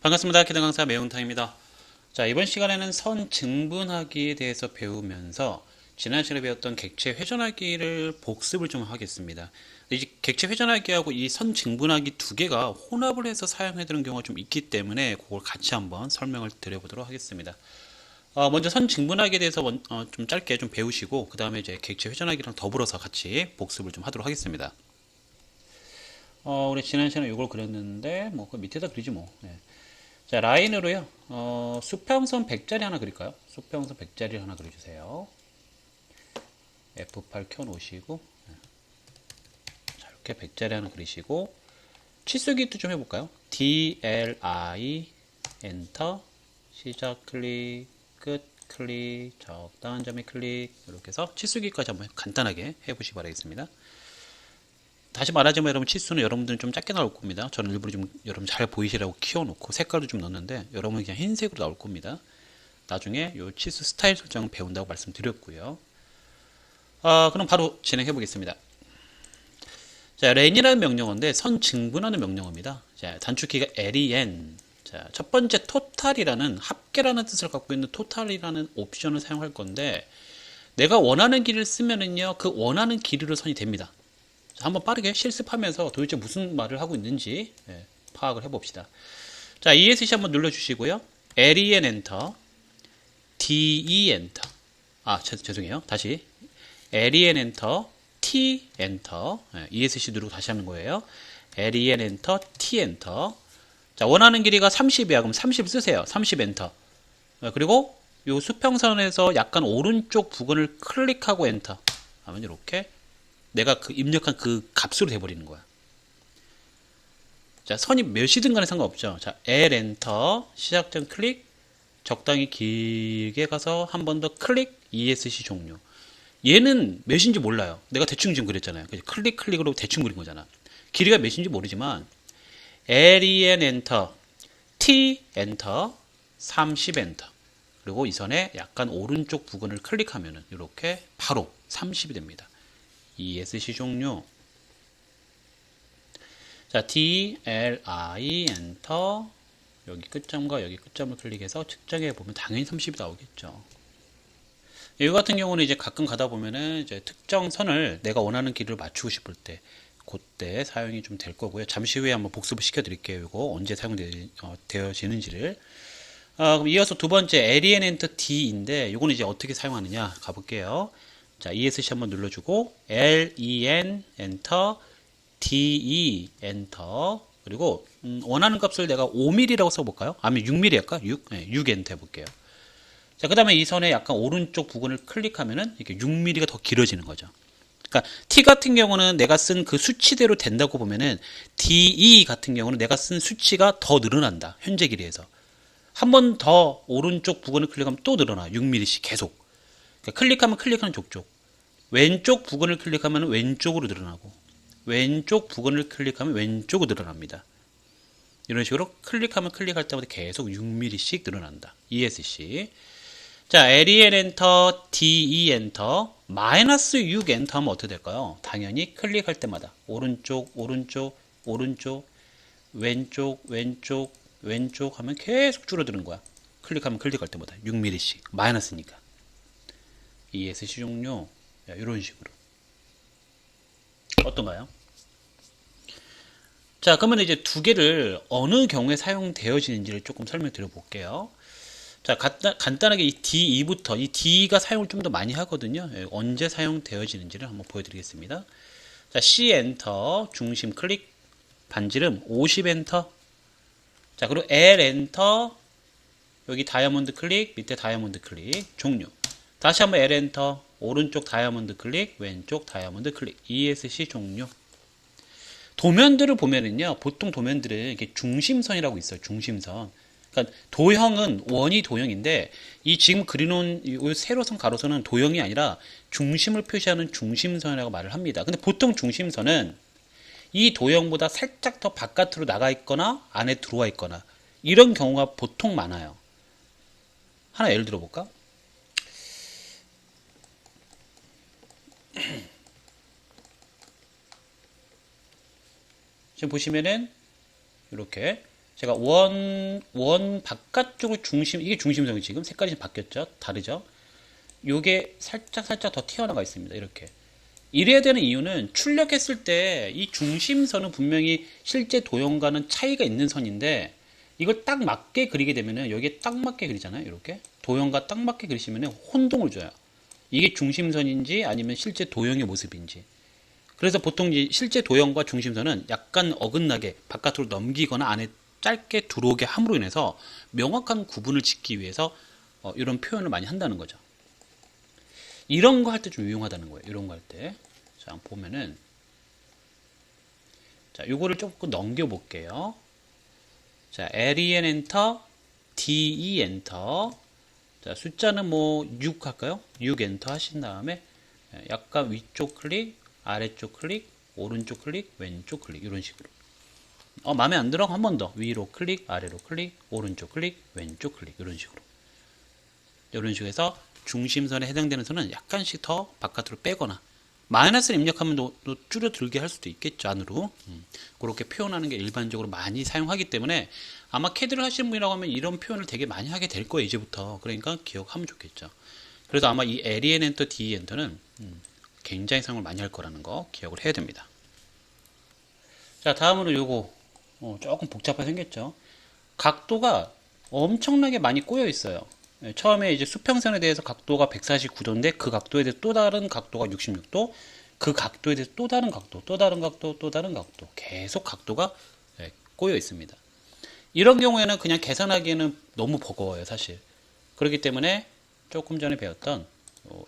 반갑습니다. 기능 강사 매운탕입니다. 자, 이번 시간에는 선 증분하기에 대해서 배우면서 지난 시간에 배웠던 객체 회전하기를 복습을 좀 하겠습니다. 이 객체 회전하기하고 이 선 증분하기 두 개가 혼합을 해서 사용해 되는 경우가 좀 있기 때문에 그걸 같이 한번 설명을 드려보도록 하겠습니다. 먼저 선 증분하기에 대해서 좀 짧게 좀 배우시고 그 다음에 이제 객체 회전하기랑 더불어서 같이 복습을 좀 하도록 하겠습니다. 우리 지난 시간에 이걸 그렸는데 뭐 그 밑에다 그리지 뭐. 네. 자, 라인으로요. 수평선 100짜리 하나 그릴까요? 수평선 100짜리 하나 그려주세요. F8 켜놓으시고, 자, 이렇게 100짜리 하나 그리시고, 치수기도 좀 해볼까요? DLI, 엔터, 시작 클릭, 끝 클릭, 적당한 점에 클릭, 이렇게 해서 치수기까지 한번 간단하게 해보시기 바라겠습니다. 다시 말하자면 여러분 치수는 여러분들은 좀 작게 나올 겁니다. 저는 일부러 좀 여러분 잘 보이시라고 키워놓고 색깔도 좀 넣었는데 여러분은 그냥 흰색으로 나올 겁니다. 나중에 요 치수 스타일 설정 배운다고 말씀드렸고요. 그럼 바로 진행해 보겠습니다. 자, len이라는 명령어인데 선 증분하는 명령어입니다. 자, 단축키가 len. 자, 첫 번째 total이라는 합계라는 뜻을 갖고 있는 total이라는 옵션을 사용할 건데 내가 원하는 길이를 쓰면은요 그 원하는 길이로 선이 됩니다. 자, 한번 빠르게 실습하면서 도대체 무슨 말을 하고 있는지 파악을 해봅시다. 자, ESC 한번 눌러주시고요. LEN 엔터, DE 엔터. 죄송해요. 다시 LEN 엔터, T 엔터. ESC 누르고 다시 하는 거예요. LEN 엔터, T 엔터. 자, 원하는 길이가 30이야. 그럼 30 쓰세요. 30 엔터. 그리고 요 수평선에서 약간 오른쪽 부분을 클릭하고 엔터. 하면 이렇게 내가 입력한 그 값으로 돼버리는 거야. 자, 선이 몇이든 간에 상관없죠. 자, L 엔터, 시작점 클릭, 적당히 길게 가서 한 번 더 클릭, ESC 종료. 얘는 몇인지 몰라요. 내가 대충 지금 그랬잖아요. 클릭으로 대충 그린 거잖아. 길이가 몇인지 모르지만 LEN 엔터, T 엔터, 30 엔터. 그리고 이 선에 약간 오른쪽 부분을 클릭하면은 이렇게 바로 30이 됩니다. ESC 종료. 자, DLI 엔터. 여기 끝점과 여기 끝점을 클릭해서 측정해 보면 당연히 30이 나오겠죠. 이거 같은 경우는 이제 가끔 가다 보면은 이제 특정 선을 내가 원하는 길이를 맞추고 싶을 때 그때 사용이 좀 될 거고요. 잠시 후에 한번 복습을 시켜 드릴게요. 이거 언제 사용되어지는지를. 그럼 이어서 두 번째 len 엔터 d인데 이거는 이제 어떻게 사용하느냐 가볼게요. 자, ESC 한번 눌러주고 len 엔터 de 엔터. 그리고 원하는 값을 내가 5mm라고 써볼까요? 아니면 6mm 할까? 6? 네, 6 엔터 해볼게요. 자, 그 다음에 이 선에 약간 오른쪽 부분을 클릭하면은 이렇게 6mm가 더 길어지는 거죠. 그러니까 T 같은 경우는 내가 쓴 그 수치대로 된다고 보면은 DE 같은 경우는 내가 쓴 수치가 더 늘어난다. 현재 길이에서. 한 번 더 오른쪽 부분을 클릭하면 또 늘어나. 6mm씩 계속. 그러니까 클릭하면 클릭하는 족족. 왼쪽 부분을 클릭하면 왼쪽으로 늘어나고 왼쪽 부분을 클릭하면 왼쪽으로 늘어납니다. 이런 식으로 클릭하면 클릭할 때마다 계속 6mm씩 늘어난다. ESC. 자, LEN 엔터, DE 엔터, 마이너스 6 엔터 하면 어떻게 될까요? 당연히 클릭할 때마다 오른쪽, 오른쪽, 오른쪽, 왼쪽, 왼쪽, 왼쪽 하면 계속 줄어드는 거야. 클릭하면 클릭할 때마다 6mm씩. 마이너스니까. ESC 종료. 이런 식으로. 어떤가요? 자, 그러면 이제 두 개를 어느 경우에 사용되어지는지를 조금 설명드려 볼게요. 자, 간단하게 이 D2부터, 이 D가 사용을 좀 더 많이 하거든요. 언제 사용되어지는지를 한번 보여드리겠습니다. 자, C 엔터, 중심 클릭, 반지름 50 엔터. 자, 그리고 L 엔터, 여기 다이아몬드 클릭, 밑에 다이아몬드 클릭, 종료. 다시 한번 L 엔터, 오른쪽 다이아몬드 클릭, 왼쪽 다이아몬드 클릭, ESC 종료. 도면들을 보면은요, 보통 도면들은 이렇게 중심선이라고 있어요. 중심선. 그러니까 도형은 원이 도형인데 이 지금 그려놓은 이 세로선 가로선은 도형이 아니라 중심을 표시하는 중심선이라고 말을 합니다. 근데 보통 중심선은 이 도형보다 살짝 더 바깥으로 나가 있거나 안에 들어와 있거나 이런 경우가 보통 많아요. 하나 예를 들어 볼까? 지금 보시면은 이렇게 제가 원 바깥쪽으로 이게 중심선이 지금 색깔이 좀 바뀌었죠? 다르죠? 요게 살짝 더 튀어나가 있습니다. 이렇게. 이래야 되는 이유는 출력했을 때 이 중심선은 분명히 실제 도형과는 차이가 있는 선인데 이걸 딱 맞게 그리게 되면은 여기에 딱 맞게 그리잖아요. 이렇게. 도형과 딱 맞게 그리시면은 혼동을 줘요. 이게 중심선인지 아니면 실제 도형의 모습인지. 그래서 보통 실제 도형과 중심선은 약간 어긋나게 바깥으로 넘기거나 안에 짧게 들어오게 함으로 인해서 명확한 구분을 짓기 위해서 이런 표현을 많이 한다는 거죠. 이런 거 할 때 좀 유용하다는 거예요. 이런 거 할 때. 자, 보면은 자, 요거를 조금 넘겨 볼게요. 자, LEN 엔터, DE 엔터. 자, 숫자는 뭐 6 할까요? 6 엔터 하신 다음에 약간 위쪽 클릭, 아래쪽 클릭, 오른쪽 클릭, 왼쪽 클릭 이런 식으로. 마음에 안 들어? 한 번 더. 위로 클릭, 아래로 클릭, 오른쪽 클릭, 왼쪽 클릭 이런 식으로. 이런 식으로 해서 중심선에 해당되는 선은 약간씩 더 바깥으로 빼거나 마이너스를 입력하면 또 줄여들게 할 수도 있겠죠, 안으로. 그렇게 표현하는 게 일반적으로 많이 사용하기 때문에 아마 캐드를 하시는 분이라고 하면 이런 표현을 되게 많이 하게 될 거예요, 이제부터. 그러니까 기억하면 좋겠죠. 그래서 아마 이 LEN 엔터, DE 엔터는 굉장히 사용을 많이 할 거라는 거 기억을 해야 됩니다. 자, 다음으로 요거 조금 복잡하게 생겼죠. 각도가 엄청나게 많이 꼬여 있어요. 처음에 이제 수평선에 대해서 각도가 149도인데 그 각도에 대해서 또 다른 각도가 66도, 그 각도에 대해서 또 다른 각도, 또 다른 각도, 또 다른 각도, 계속 각도가 꼬여 있습니다. 이런 경우에는 그냥 계산하기에는 너무 버거워요, 사실. 그렇기 때문에 조금 전에 배웠던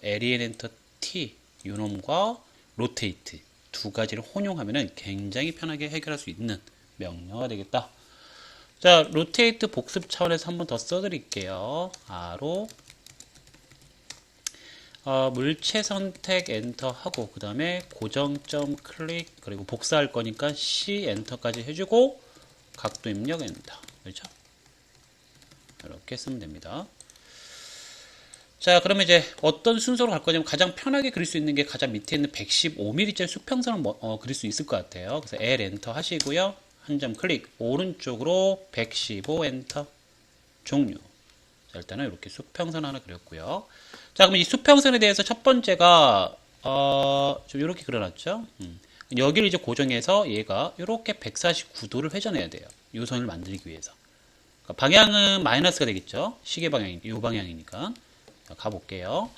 LEN 엔터 T 요놈과 로테이트 두 가지를 혼용하면 굉장히 편하게 해결할 수 있는 명령어가 되겠다. 자, 로테이트 복습 차원에서 한 번 더 써드릴게요. R로 물체 선택 엔터 하고 그 다음에 고정점 클릭 그리고 복사할 거니까 C 엔터까지 해주고 각도 입력 엔터. 그렇죠? 이렇게 쓰면 됩니다. 자, 그러면 이제 어떤 순서로 갈 거냐면 가장 편하게 그릴 수 있는 게 가장 밑에 있는 115mm짜리 수평선을 그릴 수 있을 것 같아요. 그래서 L 엔터 하시고요. 한 점 클릭 오른쪽으로 115 엔터 종료. 자, 일단은 이렇게 수평선 하나 그렸고요. 자, 그럼 이 수평선에 대해서 첫 번째가 좀 이렇게 그려놨죠. 여기를 이제 고정해서 얘가 이렇게 149도를 회전해야 돼요. 이 선을 만들기 위해서. 그러니까 방향은 마이너스가 되겠죠. 시계 방향이 이 방향이니까. 자, 가볼게요.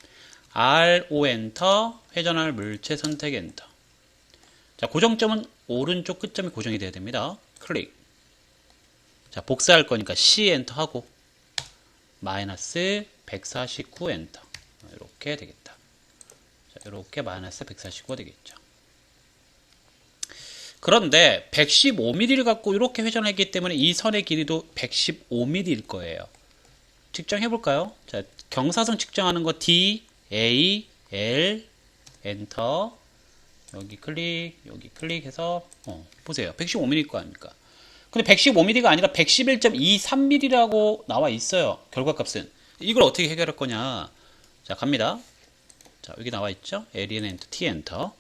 RO 엔터 회전할 물체 선택 엔터. 자, 고정점은 오른쪽 끝점이 고정이 돼야 됩니다. 클릭. 자, 복사할 거니까 C 엔터 하고 마이너스 149 엔터. 이렇게 되겠다. 자, 이렇게 마이너스 149가 되겠죠. 그런데 115mm를 갖고 이렇게 회전했기 때문에 이 선의 길이도 115mm일 거예요. 측정해 볼까요? 자, 경사선 측정하는 거 D, A, L 엔터 여기 클릭해서 보세요. 115mm일 거 아닙니까? 근데 115mm가 아니라 111.23mm라고 나와 있어요. 결과값은. 이걸 어떻게 해결할 거냐? 자, 갑니다. 자, 여기 나와 있죠? LEN 엔터, T 엔터.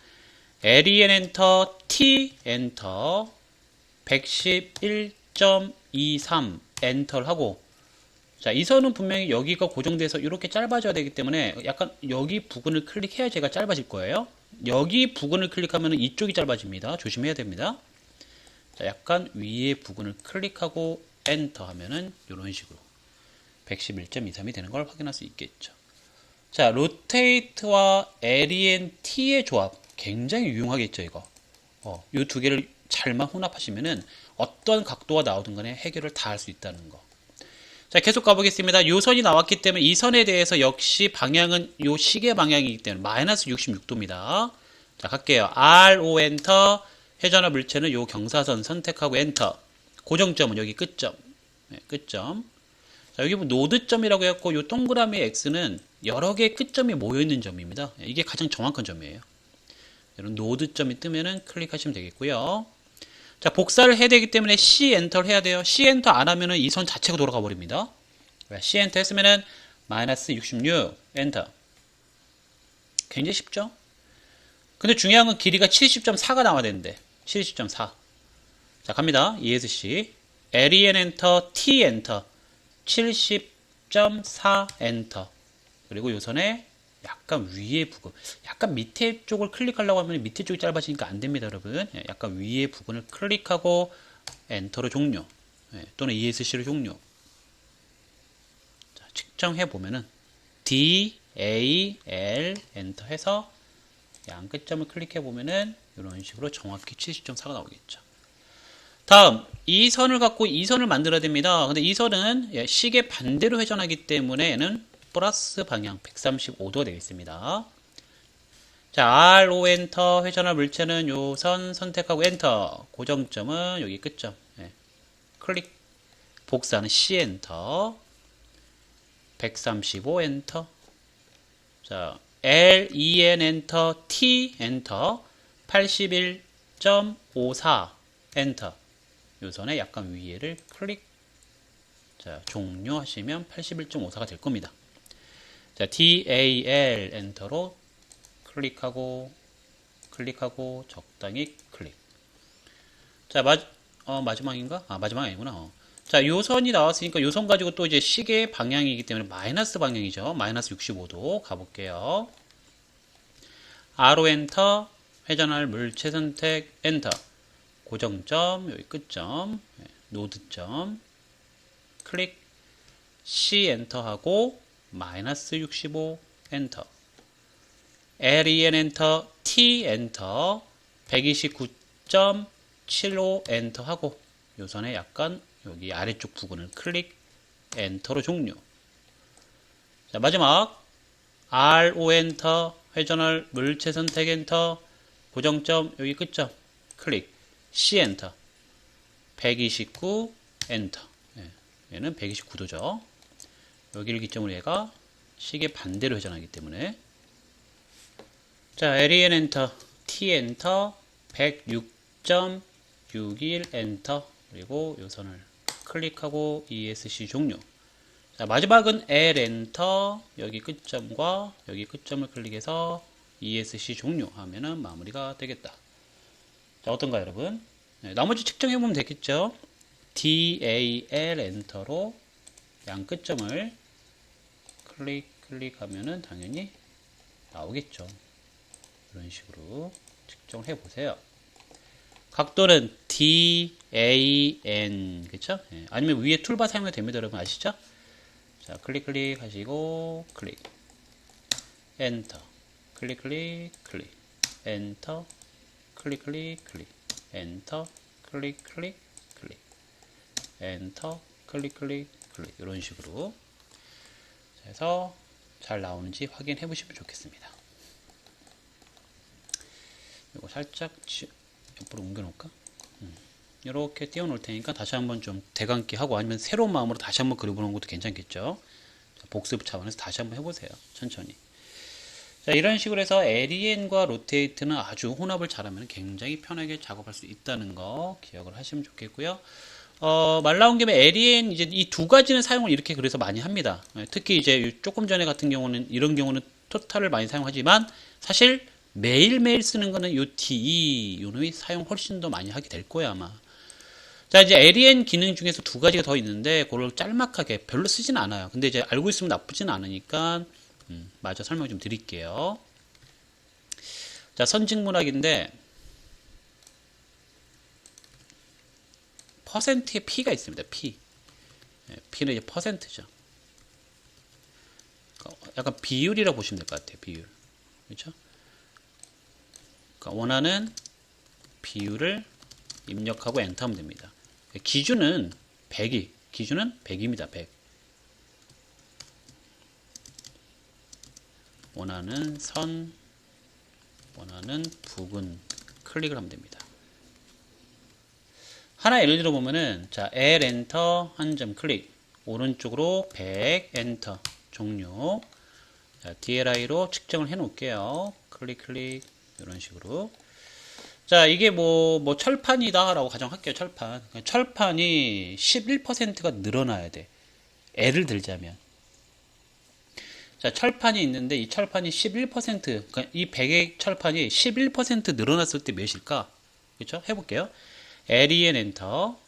LEN 엔터, T 엔터. 111.23 엔터를 하고 자, 이 선은 분명히 여기가 고정돼서 이렇게 짧아져야 되기 때문에 약간 여기 부분을 클릭해야 제가 짧아질 거예요. 여기 부분을 클릭하면 이쪽이 짧아집니다. 조심해야 됩니다. 자, 약간 위에 부분을 클릭하고 엔터 하면은 이런 식으로 111.23이 되는 걸 확인할 수 있겠죠. 자, 로테이트와 LEN T의 조합 굉장히 유용하겠죠, 이거. 이 두 개를 잘만 혼합하시면은 어떤 각도가 나오든 간에 해결을 다 할 수 있다는 거. 자, 계속 가보겠습니다. 요 선이 나왔기 때문에 이 선에 대해서 역시 방향은 요 시계 방향이기 때문에 마이너스 66도입니다. 자, 갈게요. RO 엔터. 회전할 물체는 요 경사선 선택하고 엔터. 고정점은 여기 끝점. 네, 끝점. 자, 여기 보면 노드점이라고 했고 요 동그라미 X는 여러 개의 끝점이 모여있는 점입니다. 이게 가장 정확한 점이에요. 이런 노드점이 뜨면은 클릭하시면 되겠고요. 자, 복사를 해야 되기 때문에 C 엔터를 해야 돼요. C 엔터 안 하면은 이 선 자체가 돌아가 버립니다. C 엔터 했으면은 마이너스 66 엔터. 굉장히 쉽죠? 근데 중요한 건 길이가 70.4가 나와야 되는데 70.4. 자, 갑니다. ESC len 엔터, t 엔터, 70.4 엔터. 그리고 요선에 약간 위에 부분, 약간 밑에 쪽을 클릭하려고 하면 밑에 쪽이 짧아지니까 안 됩니다, 여러분. 예, 약간 위에 부분을 클릭하고 엔터로 종료. 예, 또는 ESC로 종료. 자, 측정해 보면은 D, A, L 엔터 해서 양 끝점을 클릭해 보면은 이런 식으로 정확히 70.4가 나오겠죠. 다음 이 선을 갖고 이 선을 만들어야 됩니다. 근데 이 선은 예, 시계 반대로 회전하기 때문에 얘는 플러스 방향 135도가 되겠습니다. 자, R, O 엔터 회전할 물체는 요 선 선택하고 엔터. 고정점은 여기 끝점. 예, 클릭. 복사는 C 엔터. 135 엔터. 자, L, E, N 엔터, T 엔터. 81.54 엔터. 요 선에 약간 위에를 클릭. 자, 종료하시면 81.54가 될 겁니다. 자, D, A, L 엔터로 클릭하고 적당히 클릭. 자, 마지막인가? 아, 마지막 아니구나. 자, 요 선이 나왔으니까 요 선 가지고 또 이제 시계 방향이기 때문에 마이너스 방향이죠. 마이너스 65도 가볼게요. R로 엔터, 회전할 물체 선택 엔터. 고정점, 여기 끝점, 노드점, 클릭, C 엔터하고 마이너스 65 엔터. LEN 엔터, T 엔터, 129.75 엔터 하고 요선에 약간 여기 아래쪽 부분을 클릭, 엔터로 종료. 자, 마지막 RO 엔터, 회전할 물체 선택 엔터, 고정점 여기 끝점 클릭, C 엔터, 129 엔터. 얘는 129도죠. 여기를 기점으로 얘가 시계 반대로 회전하기 때문에 자, LEN 엔터, T 엔터, 106.61 엔터. 그리고 요 선을 클릭하고 ESC 종료. 자, 마지막은 L 엔터, 여기 끝점과 여기 끝점을 클릭해서 ESC 종료하면은 마무리가 되겠다. 자, 어떤가요, 여러분? 네, 나머지 측정해보면 되겠죠? DAL 엔터로 양 끝점을 클릭하면은 당연히 나오겠죠. 이런 식으로 측정을 해보세요. 각도는 DAN, 그쵸? 예, 아니면 위에 툴바 사용해도 됩니다, 여러분. 아시죠? 자, 클릭 하시고, 클릭. 엔터. 클릭. 엔터. 클릭. 엔터. 클릭. 엔터. 클릭. 이런 식으로. 해서 잘 나오는지 확인해 보시면 좋겠습니다. 이거 살짝 옆으로 옮겨 놓을까? 이렇게 띄워 놓을 테니까 다시 한번 좀 대감기 하고 아니면 새로운 마음으로 다시 한번 그려보는 것도 괜찮겠죠. 자, 복습 차원에서 다시 한번 해보세요. 천천히. 자, 이런 식으로 해서 LEN과 로테이트는 아주 혼합을 잘하면 굉장히 편하게 작업할 수 있다는 거 기억을 하시면 좋겠고요. 말 나온 김에 LEN 이제 이 두 가지는 사용을 이렇게 그래서 많이 합니다. 특히 이제 조금 전에 같은 경우는 이런 경우는 토탈을 많이 사용하지만 사실 매일매일 쓰는 거는 요 DE 요놈이 사용 훨씬 더 많이 하게 될 거예요, 아마. 자, 이제 LEN 기능 중에서 두 가지가 더 있는데 그걸 짤막하게 별로 쓰진 않아요. 근데 이제 알고 있으면 나쁘진 않으니까 마저 설명 좀 드릴게요. 자, 선직문학인데 퍼센트의 P가 있습니다. P. P는 이제 퍼센트죠. 약간 비율이라고 보시면 될 것 같아요. 비율. 그렇죠? 그러니까 원하는 비율을 입력하고 엔터하면 됩니다. 기준은 100입니다. 100. 원하는 선, 원하는 부분 클릭을 하면 됩니다. 하나 예를 들어 보면은 자, L 엔터 한 점 클릭, 오른쪽으로 100 엔터 종료. 자, DLI로 측정을 해 놓을게요. 클릭 이런 식으로. 자, 이게 뭐 철판이다 라고 가정할게요. 철판이 11%가 늘어나야 돼. 예를 들자면 자, 철판이 있는데 이 철판이 11%, 그러니까 이 100의 철판이 11% 늘어났을 때 몇일까? 그렇죠? 해볼게요. LEN 엔터,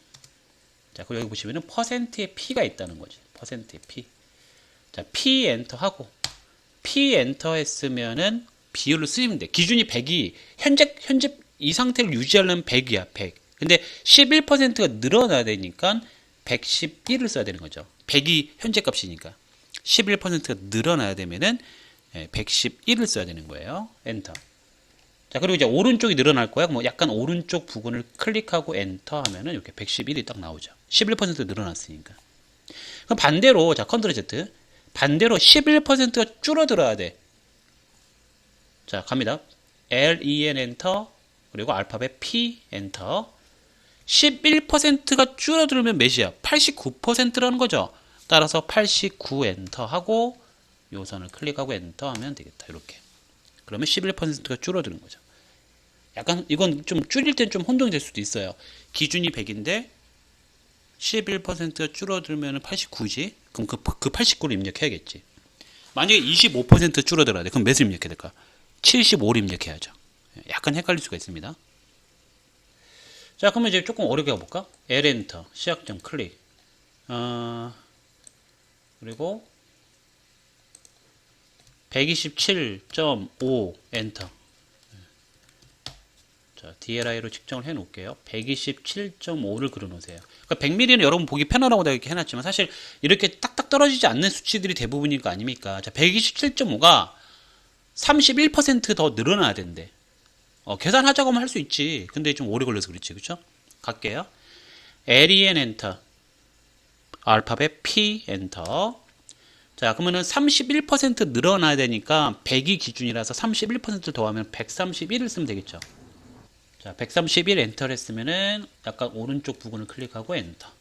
자, 그리고 여기 보시면은 퍼센트의 P가 있다는 거지. 퍼센트의 P. 자, P 엔터 하고, P 엔터 했으면은 비율로 쓰이면 돼. 기준이 100이, 현재 이 상태를 유지하려면 100이야, 100. 근데 11%가 늘어나야 되니까 111을 써야 되는 거죠. 100이 현재 값이니까. 11%가 늘어나야 되면은 111을 써야 되는 거예요. 엔터. 자, 그리고 이제 오른쪽이 늘어날 거야. 뭐 약간 오른쪽 부분을 클릭하고 엔터 하면은 이렇게 111이 딱 나오죠. 11% 늘어났으니까. 그럼 반대로, 자, 컨트롤 Z. 반대로 11%가 줄어들어야 돼. 자, 갑니다. LEN 엔터. 그리고 알파벳 P 엔터. 11%가 줄어들면 몇이야? 89%라는 거죠. 따라서 89 엔터 하고 요선을 클릭하고 엔터 하면 되겠다. 이렇게. 그러면 11%가 줄어드는 거죠. 약간 이건 좀 줄일 땐 좀 혼동이 될 수도 있어요. 기준이 100인데 11%가 줄어들면 89지. 그럼 그 89를 입력해야겠지. 만약에 25% 줄어들어야 돼. 그럼 몇을 입력해야 될까? 75를 입력해야죠. 약간 헷갈릴 수가 있습니다. 자, 그러면 이제 조금 어렵게 가볼까? L 엔터, 시작점 클릭. 그리고 127.5 엔터. 자, DLI로 측정을 해 놓을게요. 127.5를 그려 놓으세요. 그러니까 100mm는 여러분 보기 편하라고 내가 이렇게 해놨지만 사실 이렇게 딱딱 떨어지지 않는 수치들이 대부분일 거 아닙니까? 자, 127.5가 31%더 늘어나야 된대. 계산하자고 하면 할 수 있지. 근데 좀 오래 걸려서 그렇지. 그쵸? 갈게요. LEN 엔터. 알파벳 P 엔터. 자, 그러면은 31% 늘어나야 되니까 100이 기준이라서 31% 더하면 131을 쓰면 되겠죠. 자, 131 엔터를 했으면은 약간 오른쪽 부분을 클릭하고 엔터.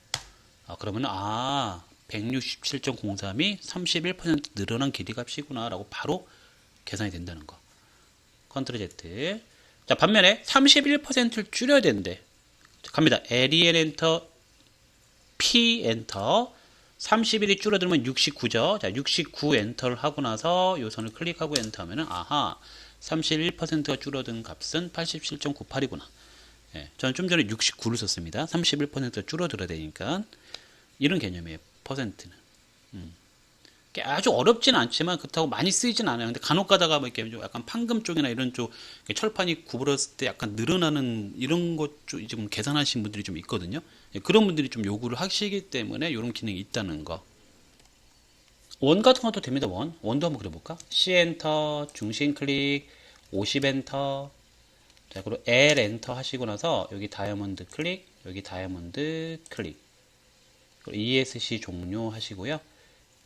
그러면은 167.03이 31% 늘어난 길이 값이구나라고 바로 계산이 된다는 거. 컨트롤 Z. 자, 반면에 31%를 줄여야 되는데. 자, 갑니다. LEN 엔터, P 엔터. 31이 줄어들면 69죠. 자, 69 엔터를 하고 나서 요 선을 클릭하고 엔터 하면은 31%가 줄어든 값은 87.98이구나. 저는 좀 전에 69를 썼습니다. 31%가 줄어들어야 되니까. 이런 개념이에요. 퍼센트는. 아주 어렵지는 않지만 그렇다고 많이 쓰이진 않아요. 근데 간혹 가다가 뭐 이렇게 좀 약간 판금 쪽이나 이런 쪽 철판이 구부러졌을 때 약간 늘어나는 이런 것 좀 지금 계산하신 분들이 좀 있거든요. 그런 분들이 좀 요구를 하시기 때문에 이런 기능이 있다는 거. 원 같은 것도 됩니다. 원도 한번 그려볼까? C 엔터, 중심 클릭, 50 엔터. 자, 그리고 L 엔터 하시고 나서 여기 다이아몬드 클릭, 여기 다이아몬드 클릭. ESC 종료 하시고요.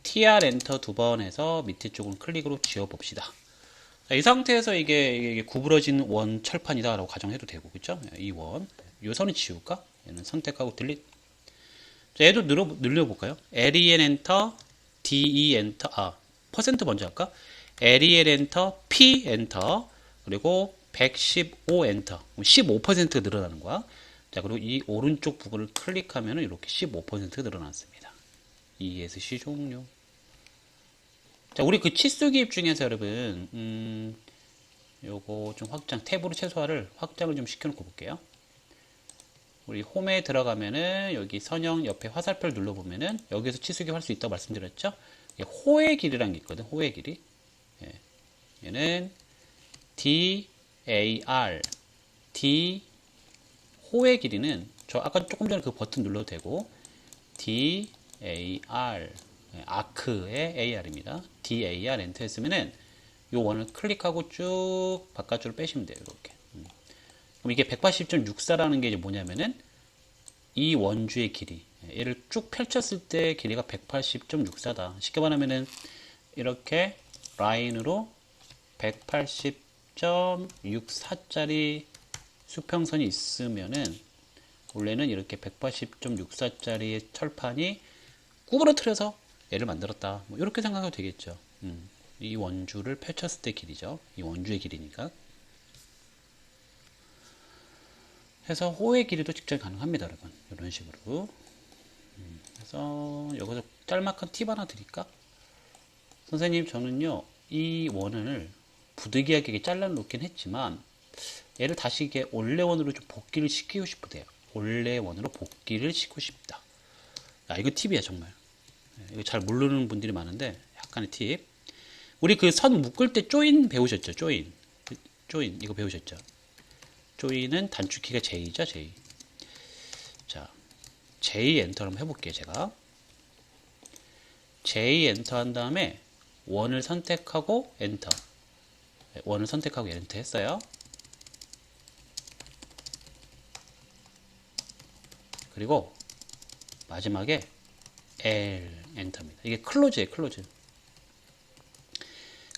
TR 엔터 두 번 해서 밑에 쪽은 클릭으로 지워봅시다. 자, 이 상태에서 이게 구부러진 원 철판이다 라고 가정해도 되고, 그쵸? 이 원. 요 선을 지울까? 얘는 선택하고 딜릿. 자, 얘도 늘려볼까요? LEN 엔터, DE 엔터, 퍼센트 먼저 할까? LEN 엔터, P 엔터, 그리고 115 엔터. 15%가 늘어나는 거야. 자, 그리고 이 오른쪽 부분을 클릭하면 이렇게 15%가 늘어났습니다. ESC 종료. 자, 우리 그 치수 기입 중에서 여러분, 요거 좀 탭으로 최소화를 확장을 좀 시켜놓고 볼게요. 우리 홈에 들어가면은 여기 선형 옆에 화살표를 눌러보면은 여기서 치수 기입할 수 있다고 말씀드렸죠? 호의 길이라는 게 있거든, 호의 길이. 얘는 DAR, 호의 길이는 저 아까 조금 전에 그 버튼 눌러도 되고, DAR, 아크의 AR입니다. DAR 엔터 했으면은 요 원을 클릭하고 쭉 바깥쪽으로 빼시면 돼요. 이렇게. 그럼 이게 180.64라는 게 이제 뭐냐면은 이 원주의 길이. 얘를 쭉 펼쳤을 때 길이가 180.64다. 쉽게 말하면은 이렇게 라인으로 180.64짜리 수평선이 있으면은 원래는 이렇게 180.64짜리 철판이 구부러뜨려서 얘를 만들었다. 뭐 이렇게 생각해도 되겠죠. 이 원주를 펼쳤을 때 길이죠. 이 원주의 길이니까. 해서 호의 길이도 측정이 가능합니다, 여러분. 이런 식으로. 그래서 여기서 짤막한 팁 하나 드릴까? 선생님, 저는요, 이 원을 부득이하게 잘라 놓긴 했지만, 얘를 다시 이게 원래 원으로 좀 복귀를 시키고 싶으대요. 원래 원으로 복귀를 시키고 싶다. 이거 팁이야, 정말. 이거 잘 모르는 분들이 많은데, 약간의 팁. 우리 그 선 묶을 때 조인 배우셨죠? 조인. 조인, 이거 배우셨죠? 조인은 단축키가 J죠, J. 자, J 엔터 한번 해볼게요, 제가. J 엔터 한 다음에 원을 선택하고 엔터. 원을 선택하고 엔터 했어요. 그리고 마지막에 L 엔터입니다. 이게 클로즈예요, 클로즈.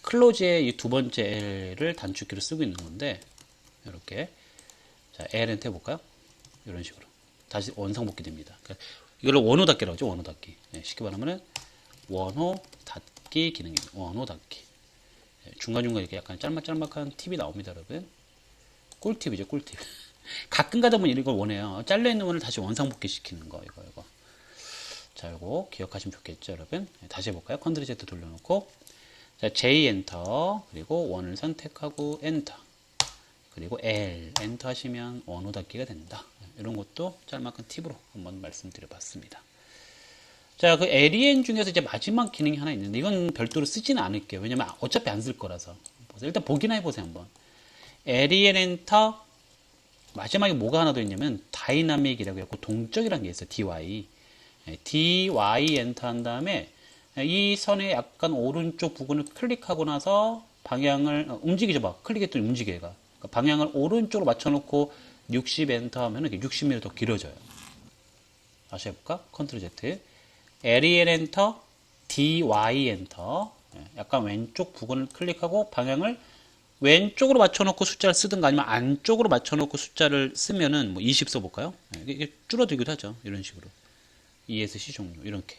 클로즈의 이 두 번째 L을 단축키로 쓰고 있는 건데, 이렇게. 자, L 엔터 해볼까요? 이런 식으로. 다시 원상복귀 됩니다. 그러니까 이걸 원호 닫기라고 하죠, 원호 닫기. 쉽게 말하면은 원호 닫기 기능입니다. 원호 닫기. 중간중간 이렇게 약간 짤막짤막한 팁이 나옵니다, 여러분. 꿀팁이죠, 꿀팁. 가끔 가다 보면 이런 걸 원해요. 잘려있는 원을 다시 원상복귀 시키는 거, 이거. 자, 이거 기억하시면 좋겠죠, 여러분. 다시 해볼까요? 컨트롤 Z 돌려놓고. 자, J 엔터, 그리고 원을 선택하고 엔터. 그리고 L 엔터 하시면 원호 닫기가 된다. 이런 것도 짤막한 팁으로 한번 말씀드려봤습니다. 자, 그 LEN 중에서 이제 마지막 기능이 하나 있는데, 이건 별도로 쓰지는 않을게요. 왜냐면 어차피 안 쓸 거라서. 일단 보기나 해보세요, 한번. LEN 엔터, 마지막에 뭐가 하나 더 있냐면, 다이나믹이라고 해서 동적이라는 게 있어요, DY. DY 엔터 한 다음에, 이 선의 약간 오른쪽 부분을 클릭하고 나서 방향을, 움직이죠, 봐. 클릭했더니 움직여, 얘가. 그러니까 방향을 오른쪽으로 맞춰놓고 60 엔터 하면 60mm 더 길어져요. 다시 해볼까? 컨트롤 Z. LEN 엔터, DY 엔터. 약간 왼쪽 부분을 클릭하고 방향을 왼쪽으로 맞춰놓고 숫자를 쓰든가 아니면 안쪽으로 맞춰놓고 숫자를 쓰면은 뭐 20 써볼까요? 이게 줄어들기도 하죠. 이런 식으로. ESC 종료. 이렇게.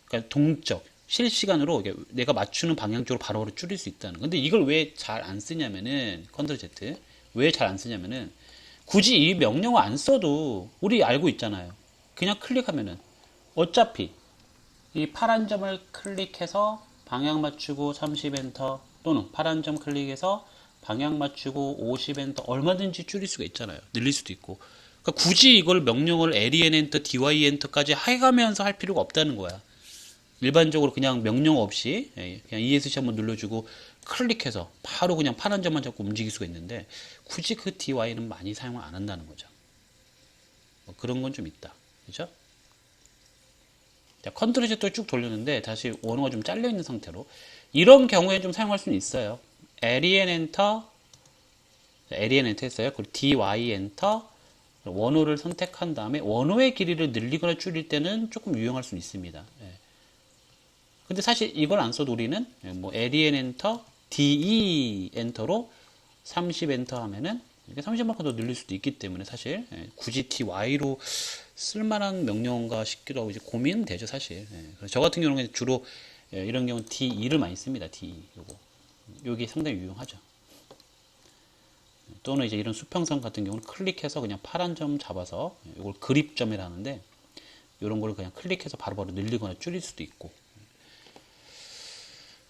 그러니까 동적. 실시간으로 내가 맞추는 방향 쪽으로 바로바로 줄일 수 있다는. 근데 이걸 왜 잘 안 쓰냐면은, 컨트롤 Z. 왜 잘 안 쓰냐면은, 굳이 이 명령어 안 써도 우리 알고 있잖아요. 그냥 클릭하면은 어차피 이 파란 점을 클릭해서 방향 맞추고 30 엔터 또는 파란 점 클릭해서 방향 맞추고 50 엔터 얼마든지 줄일 수가 있잖아요. 늘릴 수도 있고. 그러니까 굳이 이걸 명령어를 LEN 엔터, DY 엔터까지 해가면서 할 필요가 없다는 거야. 일반적으로 그냥 명령 없이 그냥 ESC 한번 눌러주고 클릭해서 바로 그냥 파란 점만 잡고 움직일 수가 있는데 굳이 그 DY는 많이 사용을 안 한다는 거죠. 뭐 그런 건 좀 있다. 그죠? 자, 컨트롤 Z 쭉 돌렸는데 다시 원호가 좀 잘려 있는 상태로 이런 경우에 좀 사용할 수는 있어요. LEN 엔터, LEN 엔터 했어요. 그리고 DY 엔터, 원호를 선택한 다음에 원호의 길이를 늘리거나 줄일 때는 조금 유용할 수는 있습니다. 근데 사실 이걸 안 써도 우리는 뭐 LEN 엔터, DE 엔터로 30 엔터 하면은 이렇게 30만큼 더 늘릴 수도 있기 때문에 사실 굳이 DY로 쓸만한 명령어인가 싶기도 하고 이제 고민은 되죠, 사실. 그래서 저 같은 경우는 주로 이런 경우는 DE를 많이 씁니다. DE 요게 상당히 유용하죠. 또는 이제 이런 수평선 같은 경우는 클릭해서 그냥 파란 점 잡아서 이걸 그립점이라 하는데 이런 걸 그냥 클릭해서 바로바로 늘리거나 줄일 수도 있고.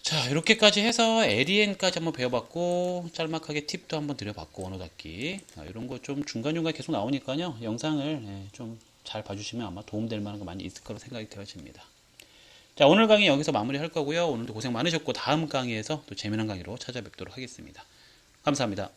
자, 이렇게까지 해서 LEN까지 한번 배워봤고 짤막하게 팁도 한번 드려봤고 원호 닫기 이런 거 좀 중간중간 계속 나오니까요 영상을 좀 잘 봐주시면 아마 도움될 만한 거 많이 있을 거라 생각이 되어집니다. 자, 오늘 강의 여기서 마무리 할 거고요. 오늘도 고생 많으셨고 다음 강의에서 또 재미난 강의로 찾아뵙도록 하겠습니다. 감사합니다.